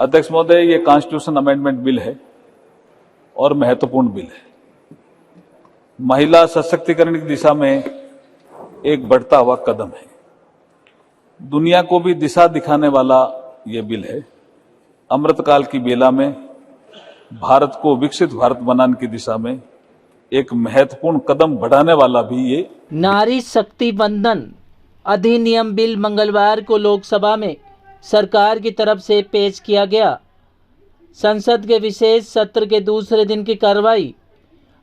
अध्यक्ष महोदय, ये कॉन्स्टिट्यूशन अमेंडमेंट बिल है और महत्वपूर्ण बिल है। महिला सशक्तिकरण की दिशा में एक बढ़ता हुआ कदम है। दुनिया को भी दिशा दिखाने वाला ये बिल है। अमृतकाल की बेला में भारत को विकसित भारत बनाने की दिशा में एक महत्वपूर्ण कदम बढ़ाने वाला भी ये नारी शक्ति वंदन अधिनियम बिल मंगलवार को लोकसभा में सरकार की तरफ से पेश किया गया। संसद के विशेष सत्र के दूसरे दिन की कार्रवाई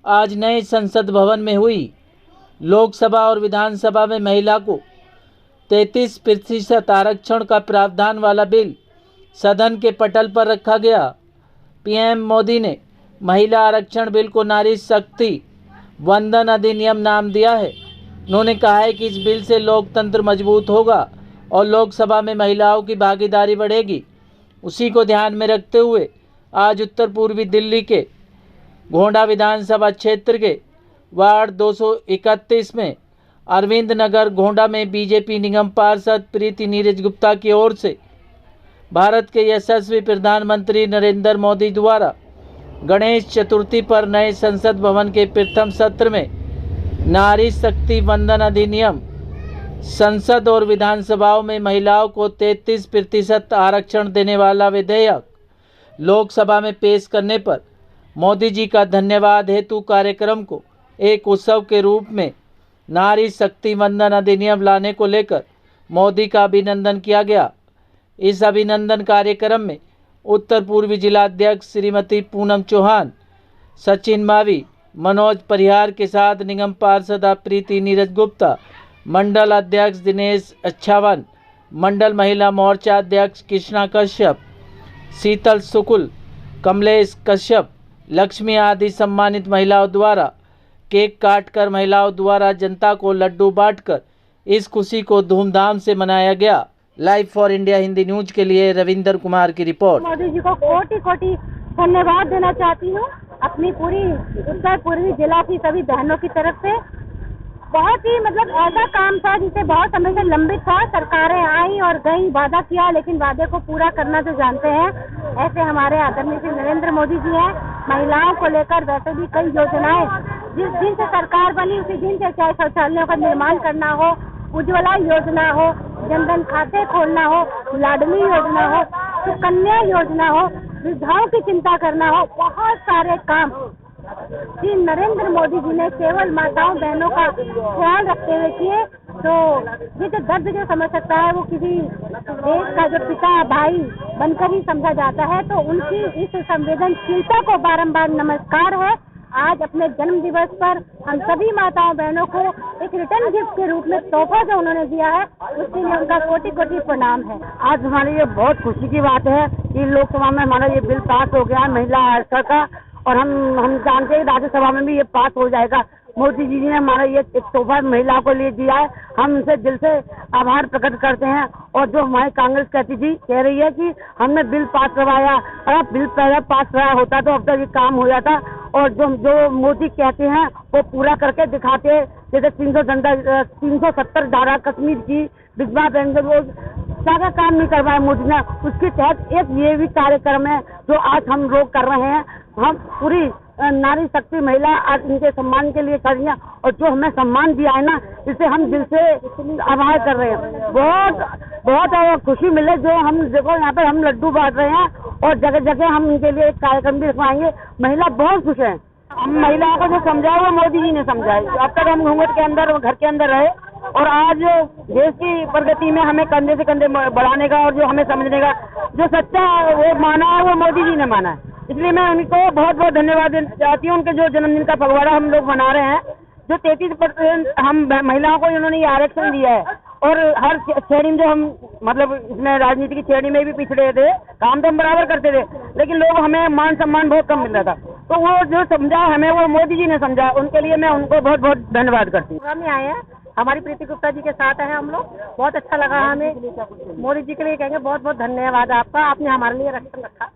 आज नए संसद भवन में हुई। लोकसभा और विधानसभा में महिला को 33% आरक्षण का प्रावधान वाला बिल सदन के पटल पर रखा गया। पीएम मोदी ने महिला आरक्षण बिल को नारी शक्ति वंदन अधिनियम नाम दिया है। उन्होंने कहा है कि इस बिल से लोकतंत्र मजबूत होगा और लोकसभा में महिलाओं की भागीदारी बढ़ेगी। उसी को ध्यान में रखते हुए आज उत्तर पूर्वी दिल्ली के गोंडा विधानसभा क्षेत्र के वार्ड 231 में अरविंद नगर गोंडा में बीजेपी निगम पार्षद प्रीति नीरज गुप्ता की ओर से भारत के यशस्वी प्रधानमंत्री नरेंद्र मोदी द्वारा गणेश चतुर्थी पर नए संसद भवन के प्रथम सत्र में नारी शक्ति वंदन अधिनियम संसद और विधानसभाओं में महिलाओं को 33% आरक्षण देने वाला विधेयक लोकसभा में पेश करने पर मोदी जी का धन्यवाद हेतु कार्यक्रम को एक उत्सव के रूप में नारी शक्ति वंदन अधिनियम लाने को लेकर मोदी का अभिनंदन किया गया। इस अभिनंदन कार्यक्रम में उत्तर पूर्वी जिलाध्यक्ष श्रीमती पूनम चौहान, सचिन मावी, मनोज परिहार के साथ निगम पार्षद प्रीति नीरज गुप्ता, मंडल अध्यक्ष दिनेश अच्छावन, मंडल महिला मोर्चा अध्यक्ष कृष्णा कश्यप, शीतल शुक्ल, कमलेश कश्यप, लक्ष्मी आदि सम्मानित महिलाओं द्वारा केक काटकर महिलाओं द्वारा जनता को लड्डू बांटकर इस खुशी को धूमधाम से मनाया गया। Live for India Hindi news के लिए रविंदर कुमार की रिपोर्ट। मोदी जी को कोटि कोटि धन्यवाद देना चाहती हूँ अपनी पूरी उत्तर पूर्वी जिला की सभी बहनों की तरफ से। बहुत ही ऐसा काम था जिसे बहुत समय से लंबित था। सरकारें आई और गई, वादा किया, लेकिन वादे को पूरा करना तो जानते हैं। ऐसे हमारे आदरणीय श्री नरेंद्र मोदी जी हैं। महिलाओं को लेकर वैसे भी कई योजनाएं, जिस दिन से सरकार बनी उसी दिन से, चाहे शौचालयों का निर्माण करना हो, उज्ज्वला योजना हो, जनधन खाते खोलना हो, लाडली योजना हो, सुकन्या योजना हो, वृद्धाओं की चिंता करना हो, बहुत सारे काम श्री नरेंद्र मोदी जी ने केवल माताओं बहनों का ख्याल रखते हुए किए। तो ये जो दर्द जो समझ सकता है वो किसी देश का जो पिता भाई बनकर ही समझा जाता है। तो उनकी इस संवेदनशीलता को बारंबार नमस्कार है। आज अपने जन्म दिवस पर हम सभी माताओं बहनों को एक रिटर्न गिफ्ट के रूप में तोहफा जो उन्होंने दिया है उसके लिए उनका कोटि कोटि प्रणाम है। आज हमारे लिए बहुत खुशी की बात है कि लोकसभा में हमारा ये बिल पास हो गया है महिला आरक्षण का, और हम जानते हैं राज्यसभा में भी ये पास हो जाएगा। मोदी जी ने हमारा ये एक तोहफा महिला को लिए दिया है। हम उनसे दिल से आभार प्रकट करते हैं। और जो हमारी कांग्रेस कह रही है कि हमने बिल पास करवाया, अगर बिल पहले पास कराया होता तो अब तक ये काम हो जाता। और जो मोदी कहते हैं वो पूरा करके दिखाते हैं। जैसे 370 धारा कश्मीर की विधवा पेंशन, वो क्या काम नहीं करवाया मोदी ने। उसके तहत एक ये भी कार्यक्रम है जो आज हम लोग कर रहे हैं। हम पूरी नारी शक्ति महिला आज इनके सम्मान के लिए कर रही है, और जो हमें सम्मान दिया है ना, इससे हम दिल से आभार कर रहे हैं। बहुत खुशी मिले। जो हम देखो यहाँ पे हम लड्डू बांट रहे हैं और जगह जगह हम इनके लिए एक कार्यक्रम भी रखवाएंगे। महिला बहुत खुश है। हम महिलाओं को जो समझाया वो मोदी जी ने समझाया। अब तक हम घूंघट के अंदर और घर के अंदर रहे, और आज देश की प्रगति में हमें कंधे से कंधे बढ़ाने का और जो हमें समझने का जो सच्चा वो माना है वो मोदी जी ने माना है। इसलिए मैं उनको बहुत बहुत धन्यवाद देना चाहती हूँ। उनके जो जन्मदिन का पखवाड़ा हम लोग मना रहे हैं, जो 33% हम महिलाओं को इन्होंने ये आरक्षण दिया है। और हर श्रेणी में जो हम इसमें राजनीति की श्रेणी में भी पिछड़े थे, काम तो हम बराबर करते थे, लेकिन लोग हमें मान सम्मान बहुत कम मिल रहा था। तो वो जो समझा हमें वो मोदी जी ने समझा। उनके लिए मैं उनको बहुत बहुत धन्यवाद करती हूँ। हम आए हैं, हमारी प्रीति गुप्ता जी के साथ हैं हम लोग। बहुत अच्छा लगा हमें। मोदी जी के लिए कहेंगे बहुत बहुत धन्यवाद आपका, आपने हमारे लिए रक्षण रखा।